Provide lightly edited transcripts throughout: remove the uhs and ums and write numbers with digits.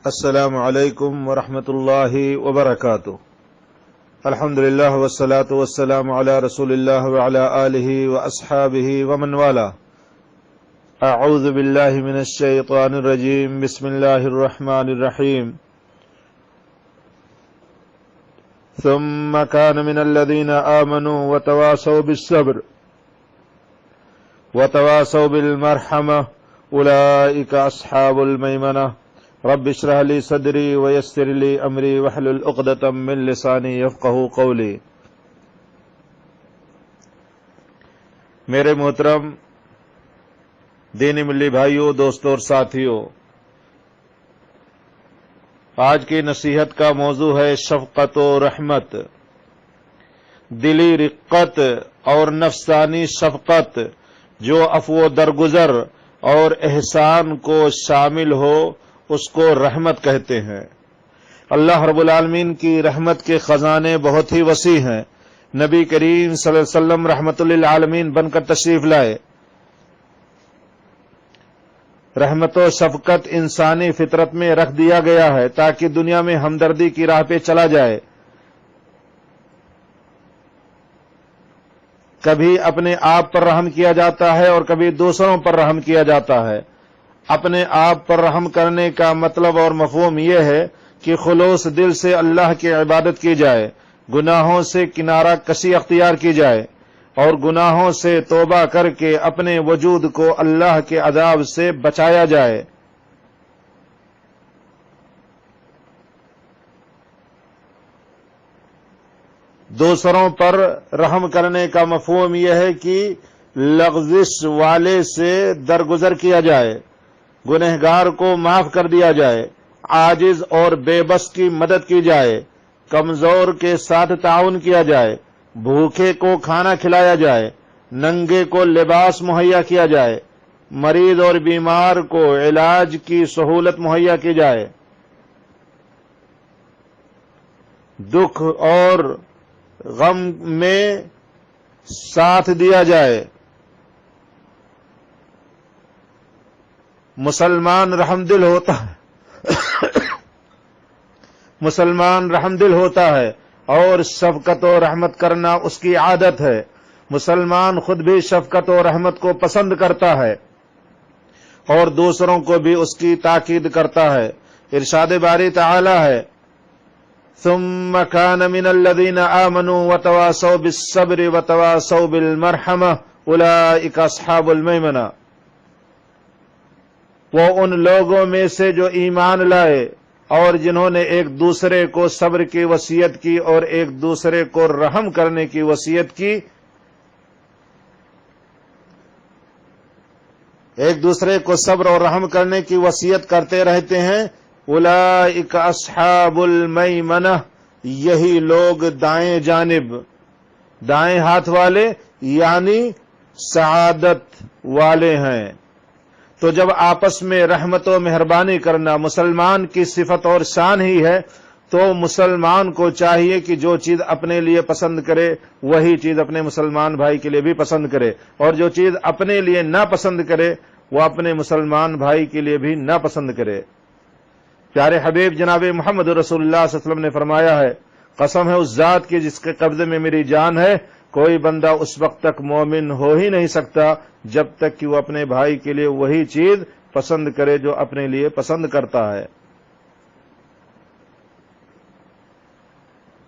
السلام علیکم ورحمۃ اللہ وبرکاتہ۔ الحمدللہ والصلاة والسلام علی رسول اللہ وعلی آلہ واصحابہ ومن والہ۔ اعوذ باللہ من الشیطان الرجیم، بسم اللہ الرحمن الرحیم۔ ثم كان من الذین آمنوا وتواصوا بالصبر وتواصوا بالمرحمہ اولئک اصحاب المیمنہ۔ رب اشرح لی صدری ویسر لی امری واحلل عقدۃ من لسانی یفقہوا قولی۔ میرے محترم دینی ملی بھائیوں، دوستوں اور ساتھیوں، آج کی نصیحت کا موضوع ہے شفقت و رحمت، دلی رقت اور نفسانی شفقت جو عفو درگزر اور احسان کو شامل ہو اس کو رحمت کہتے ہیں۔ اللہ رب العالمین کی رحمت کے خزانے بہت ہی وسیع ہیں۔ نبی کریم صلی اللہ علیہ وسلم رحمت للعالمین بن کر تشریف لائے۔ رحمت و شفقت انسانی فطرت میں رکھ دیا گیا ہے تاکہ دنیا میں ہمدردی کی راہ پہ چلا جائے۔ کبھی اپنے آپ پر رحم کیا جاتا ہے اور کبھی دوسروں پر رحم کیا جاتا ہے۔ اپنے آپ پر رحم کرنے کا مطلب اور مفہوم یہ ہے کہ خلوص دل سے اللہ کی عبادت کی جائے، گناہوں سے کنارہ کشی اختیار کی جائے اور گناہوں سے توبہ کر کے اپنے وجود کو اللہ کے عذاب سے بچایا جائے۔ دوسروں پر رحم کرنے کا مفہوم یہ ہے کہ لغزش والے سے درگزر کیا جائے، گنہگار کو معاف کر دیا جائے، عاجز اور بے بس کی مدد کی جائے، کمزور کے ساتھ تعاون کیا جائے، بھوکے کو کھانا کھلایا جائے، ننگے کو لباس مہیا کیا جائے، مریض اور بیمار کو علاج کی سہولت مہیا کی جائے، دکھ اور غم میں ساتھ دیا جائے۔ مسلمان رحمدل ہوتا ہے مسلمان رحمدل ہوتا ہے اور شفقت و رحمت کرنا اس کی عادت ہے۔ مسلمان خود بھی شفقت و رحمت کو پسند کرتا ہے اور دوسروں کو بھی اس کی تاکید کرتا ہے۔ ارشاد باری تعالی ہے، ثم كان من الذين آمنوا وتواصوا بالصبر وتواصوا بالمرحمة اولئك اصحاب المیمنہ۔ وہ ان لوگوں میں سے جو ایمان لائے اور جنہوں نے ایک دوسرے کو صبر کی وصیت کی اور ایک دوسرے کو رحم کرنے کی وصیت کی، ایک دوسرے کو صبر اور رحم کرنے کی وصیت کرتے رہتے ہیں، اولئک اصحاب المیمنہ، یہی لوگ دائیں جانب، دائیں ہاتھ والے یعنی سعادت والے ہیں۔ تو جب آپس میں رحمت و مہربانی کرنا مسلمان کی صفت اور شان ہی ہے، تو مسلمان کو چاہیے کہ جو چیز اپنے لیے پسند کرے وہی چیز اپنے مسلمان بھائی کے لیے بھی پسند کرے، اور جو چیز اپنے لیے ناپسند کرے وہ اپنے مسلمان بھائی کے لیے بھی ناپسند کرے۔ پیارے حبیب جناب محمد رسول اللہ صلی اللہ علیہ وسلم نے فرمایا ہے، قسم ہے اس ذات کی جس کے قبضے میں میری جان ہے، کوئی بندہ اس وقت تک مومن ہو ہی نہیں سکتا جب تک کہ وہ اپنے بھائی کے لیے وہی چیز پسند کرے جو اپنے لیے پسند کرتا ہے۔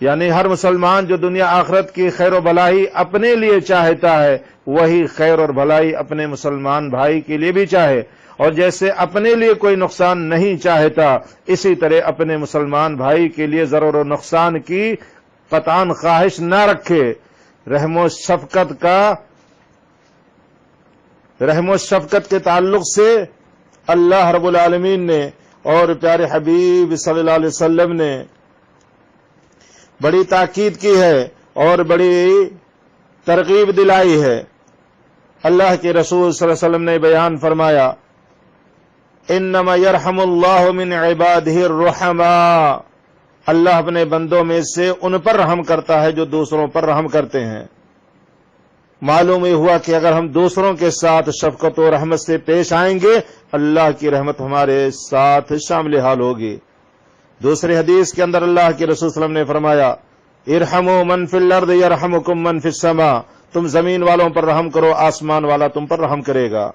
یعنی ہر مسلمان جو دنیا آخرت کی خیر و بھلائی اپنے لیے چاہتا ہے، وہی خیر اور بھلائی اپنے مسلمان بھائی کے لیے بھی چاہے، اور جیسے اپنے لیے کوئی نقصان نہیں چاہتا اسی طرح اپنے مسلمان بھائی کے لیے ضرر و نقصان کی قطعاً خواہش نہ رکھے۔ رحم و شفقت کے تعلق سے اللہ رب العالمین نے اور پیارے حبیب صلی اللہ علیہ وسلم نے بڑی تاکید کی ہے اور بڑی ترغیب دلائی ہے۔ اللہ کے رسول صلی اللہ علیہ وسلم نے بیان فرمایا، انما یرحم اللہ من عبادہ الرحماء، اللہ اپنے بندوں میں سے ان پر رحم کرتا ہے جو دوسروں پر رحم کرتے ہیں۔ معلوم یہ ہوا کہ اگر ہم دوسروں کے ساتھ شفقت و رحمت سے پیش آئیں گے، اللہ کی رحمت ہمارے ساتھ شامل حال ہوگی۔ دوسری حدیث کے اندر اللہ کے رسول صلی اللہ علیہ وسلم نے فرمایا ارحموا من فی الارض یرحمکم من فی السماء، تم زمین والوں پر رحم کرو، آسمان والا تم پر رحم کرے گا۔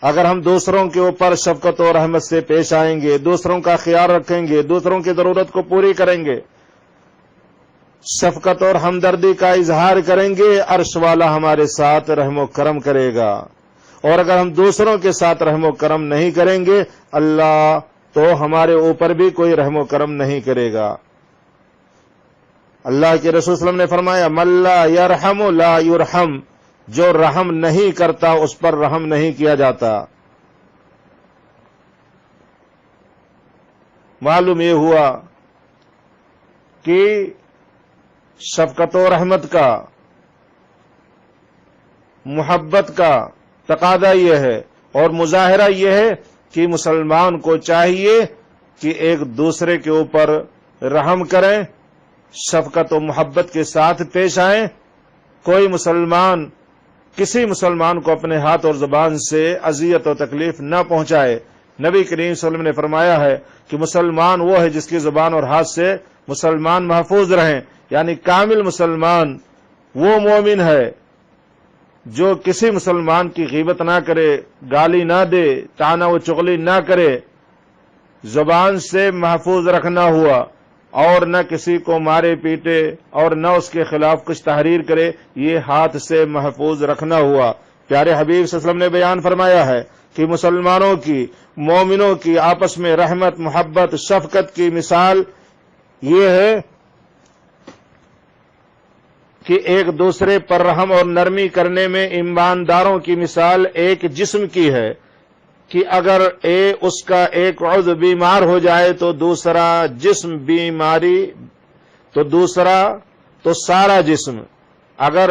اگر ہم دوسروں کے اوپر شفقت و رحمت سے پیش آئیں گے، دوسروں کا خیال رکھیں گے، دوسروں کی ضرورت کو پوری کریں گے، شفقت اور ہمدردی کا اظہار کریں گے، عرش والا ہمارے ساتھ رحم و کرم کرے گا۔ اور اگر ہم دوسروں کے ساتھ رحم و کرم نہیں کریں گے، اللہ تو ہمارے اوپر بھی کوئی رحم و کرم نہیں کرے گا۔ اللہ کے رسول صلی اللہ علیہ وسلم نے فرمایا من لا یرحم لا یرحم، جو رحم نہیں کرتا اس پر رحم نہیں کیا جاتا۔ معلوم یہ ہوا کہ شفقت و رحمت کا، محبت کا تقاضا یہ ہے اور مظاہرہ یہ ہے کہ مسلمان کو چاہیے کہ ایک دوسرے کے اوپر رحم کریں، شفقت و محبت کے ساتھ پیش آئیں۔ کوئی مسلمان کسی مسلمان کو اپنے ہاتھ اور زبان سے اذیت و تکلیف نہ پہنچائے۔ نبی کریم صلی اللہ علیہ وسلم نے فرمایا ہے کہ مسلمان وہ ہے جس کی زبان اور ہاتھ سے مسلمان محفوظ رہیں، یعنی کامل مسلمان وہ مومن ہے جو کسی مسلمان کی غیبت نہ کرے، گالی نہ دے، طعنہ و چغلی نہ کرے، زبان سے محفوظ رکھنا ہوا، اور نہ کسی کو مارے پیٹے اور نہ اس کے خلاف کچھ تحریر کرے، یہ ہاتھ سے محفوظ رکھنا ہوا۔ پیارے حبیب صلی اللہ علیہ وسلم نے بیان فرمایا ہے کہ مسلمانوں کی، مومنوں کی آپس میں رحمت، محبت، شفقت کی مثال یہ ہے کہ ایک دوسرے پر رحم اور نرمی کرنے میں ایمانداروں کی مثال ایک جسم کی ہے کہ اگر اس کا ایک عضو بیمار ہو جائے تو دوسرا جسم بیماری تو سارا جسم، اگر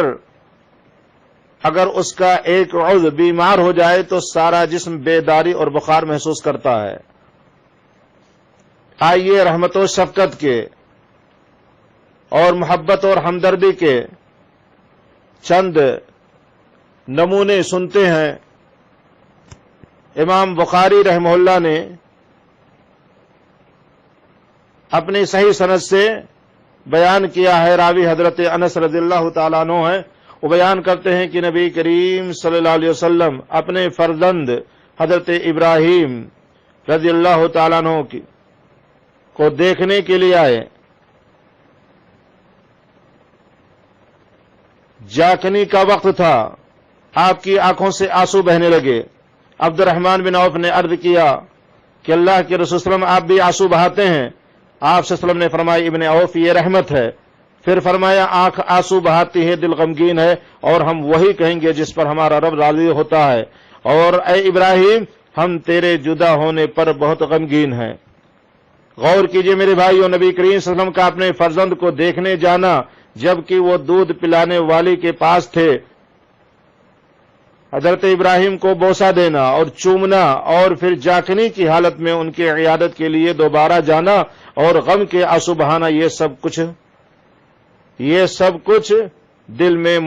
اس کا ایک عضو بیمار ہو جائے تو سارا جسم بیداری اور بخار محسوس کرتا ہے۔ آئیے رحمت و شفقت کے اور محبت اور ہمدردی کے چند نمونے سنتے ہیں۔ امام بخاری رحمہ اللہ نے اپنی صحیح سند سے بیان کیا ہے، راوی حضرت انس رضی اللہ تعالیٰ عنہ ہے، وہ بیان کرتے ہیں کہ نبی کریم صلی اللہ علیہ وسلم اپنے فرزند حضرت ابراہیم رضی اللہ تعالیٰ عنہ کو دیکھنے کے لیے آئے۔ جاکنی کا وقت تھا، آپ کی آنکھوں سے آنسو بہنے لگے۔ عبد الرحمن بن عوف نے عرض کیا کہ اللہ کے رسول صلی اللہ علیہ وسلم آپ بھی آنسو بہاتے ہیں؟ آپ صلی اللہ علیہ وسلم نے فرمایا ابن عوف یہ رحمت ہے۔ پھر فرمایا آنکھ آنسو بہاتی ہے، دل غمگین ہے، اور ہم وہی کہیں گے جس پر ہمارا رب راضی ہوتا ہے، اور اے ابراہیم ہم تیرے جدا ہونے پر بہت غمگین ہیں۔ غور کیجئے میرے بھائیو، نبی کریم صلی اللہ علیہ وسلم کا اپنے فرزند کو دیکھنے جانا، جبکہ وہ دودھ پلانے والی کے پاس تھے، حضرت ابراہیم کو بوسہ دینا اور چومنا، اور پھر جاکنی کی حالت میں ان کی عیادت کے لیے دوبارہ جانا اور غم کے آنسو بہانا، یہ سب کچھ دل میں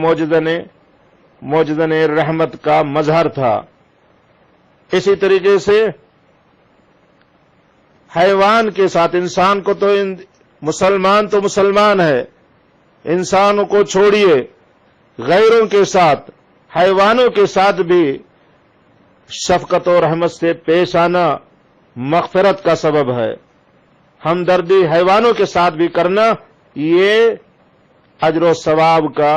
موجدن رحمت کا مظہر تھا۔ اسی طریقے سے حیوان کے ساتھ انسان کو تو مسلمان ہے، انسانوں کو چھوڑیے، غیروں کے ساتھ، حیوانوں کے ساتھ بھی شفقت و رحمت سے پیش آنا مغفرت کا سبب ہے۔ ہمدردی حیوانوں کے ساتھ بھی کرنا یہ اجر و ثواب کا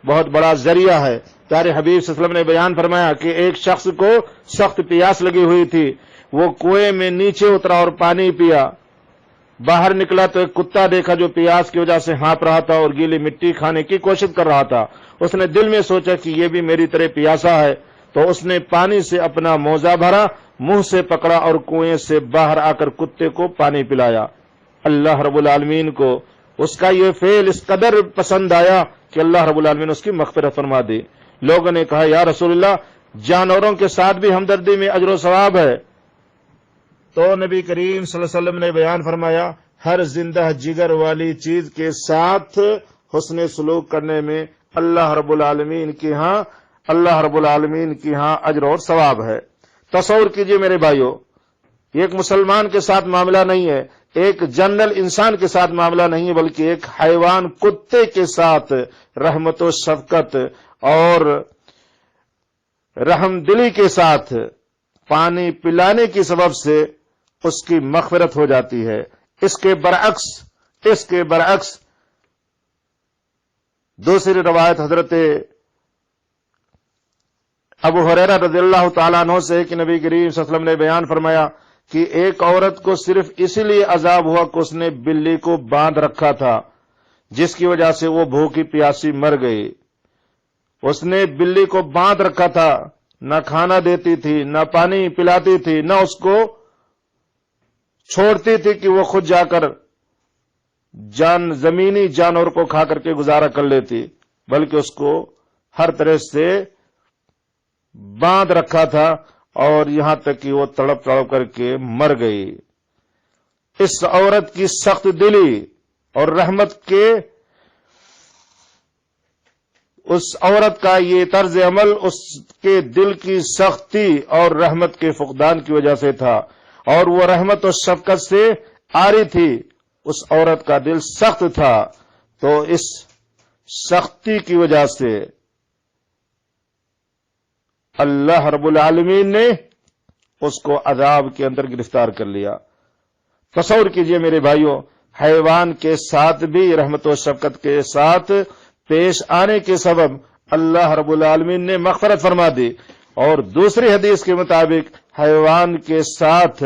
بہت بڑا ذریعہ ہے۔ پیارے حبیب صلی اللہ علیہ وسلم نے بیان فرمایا کہ ایک شخص کو سخت پیاس لگی ہوئی تھی، وہ کنویں میں نیچے اترا اور پانی پیا، باہر نکلا تو ایک کتا دیکھا جو پیاس کی وجہ سے ہانپ رہا تھا اور گیلی مٹی کھانے کی کوشش کر رہا تھا۔ اس نے دل میں سوچا کہ یہ بھی میری طرح پیاسا ہے، تو اس نے پانی سے اپنا موزہ بھرا، منہ سے پکڑا اور کنویں سے باہر آ کر کتے کو پانی پلایا۔ اللہ رب العالمین کو اس کا یہ فعل اس قدر پسند آیا کہ اللہ رب العالمین اس کی مغفرت فرما دی۔ لوگوں نے کہا یا رسول اللہ جانوروں کے ساتھ بھی ہمدردی میں اجر و ثواب ہے؟ تو نبی کریم صلی اللہ علیہ وسلم نے بیان فرمایا ہر زندہ جگر والی چیز کے ساتھ حسن سلوک کرنے میں اللہ رب العالمین کے ہاں اللہ رب العالمین کی ہاں اجر اور ثواب ہے۔ تصور کیجئے میرے بھائیو، یہ ایک مسلمان کے ساتھ معاملہ نہیں ہے، ایک جنرل انسان کے ساتھ معاملہ نہیں ہے، بلکہ ایک حیوان کتے کے ساتھ رحمت و شفقت اور رحم دلی کے ساتھ پانی پلانے کی سبب سے اس کی مغفرت ہو جاتی ہے۔ اس کے برعکس دوسری روایت حضرت ابو ہریرہ رضی اللہ تعالیٰ عنہ سے کہ نبی کریم صلی اللہ علیہ وسلم نے بیان فرمایا کہ ایک عورت کو صرف اسی لیے عذاب ہوا کہ اس نے بلی کو باندھ رکھا تھا، جس کی وجہ سے وہ بھوکی پیاسی مر گئی۔ اس نے بلی کو باندھ رکھا تھا، نہ کھانا دیتی تھی، نہ پانی پلاتی تھی، نہ اس کو چھوڑتی تھی کہ وہ خود جا کر زمینی جانور کو کھا کر کے گزارا کر لیتی، بلکہ اس کو ہر طرح سے باندھ رکھا تھا اور یہاں تک کہ وہ تڑپ تڑپ کر کے مر گئی۔ اس عورت کی سخت دلی اور رحمت کے اس عورت کا یہ طرز عمل اس کے دل کی سختی اور رحمت کے فقدان کی وجہ سے تھا، اور وہ رحمت و شفقت سے عاری تھی، اس عورت کا دل سخت تھا، تو اس سختی کی وجہ سے اللہ رب العالمین نے اس کو عذاب کے اندر گرفتار کر لیا۔ تصور کیجئے میرے بھائیوں، حیوان کے ساتھ بھی رحمت و شفقت کے ساتھ پیش آنے کے سبب اللہ رب العالمین نے مغفرت فرما دی، اور دوسری حدیث کے مطابق حیوان کے ساتھ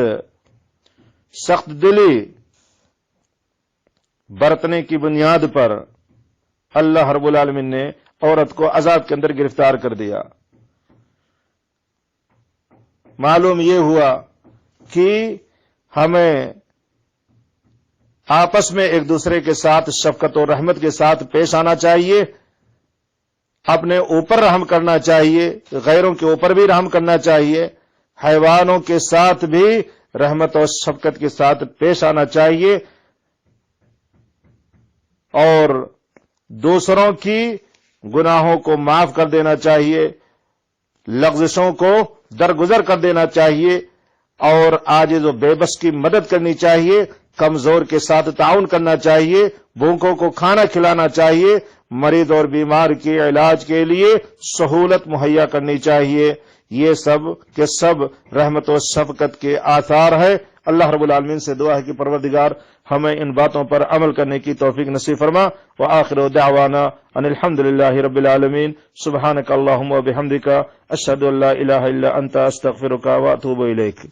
سخت دلی برتنے کی بنیاد پر اللہ رب العالمین نے عورت کو عذاب کے اندر گرفتار کر دیا۔ معلوم یہ ہوا کہ ہمیں آپس میں ایک دوسرے کے ساتھ شفقت اور رحمت کے ساتھ پیش آنا چاہیے، اپنے اوپر رحم کرنا چاہیے، غیروں کے اوپر بھی رحم کرنا چاہیے، حیوانوں کے ساتھ بھی رحمت اور شفقت کے ساتھ پیش آنا چاہیے، اور دوسروں کی گناہوں کو معاف کر دینا چاہیے، لغزشوں کو درگزر کر دینا چاہیے، اور عاجز و بے بس کی مدد کرنی چاہیے، کمزور کے ساتھ تعاون کرنا چاہیے، بھوکوں کو کھانا کھلانا چاہیے، مریض اور بیمار کے علاج کے لیے سہولت مہیا کرنی چاہیے۔ یہ سب کے سب رحمت و شفقت کے آثار ہے۔ اللہ رب العالمین سے دعا ہے کہ پروردگار ہمیں ان باتوں پر عمل کرنے کی توفیق نصیب فرما۔ وآخر دعوانا ان الحمدللہ رب العالمین۔ سبحانک اللہم و بحمدک، اشہد ان لا الہ الا انت، استغفرک واتوب الیک۔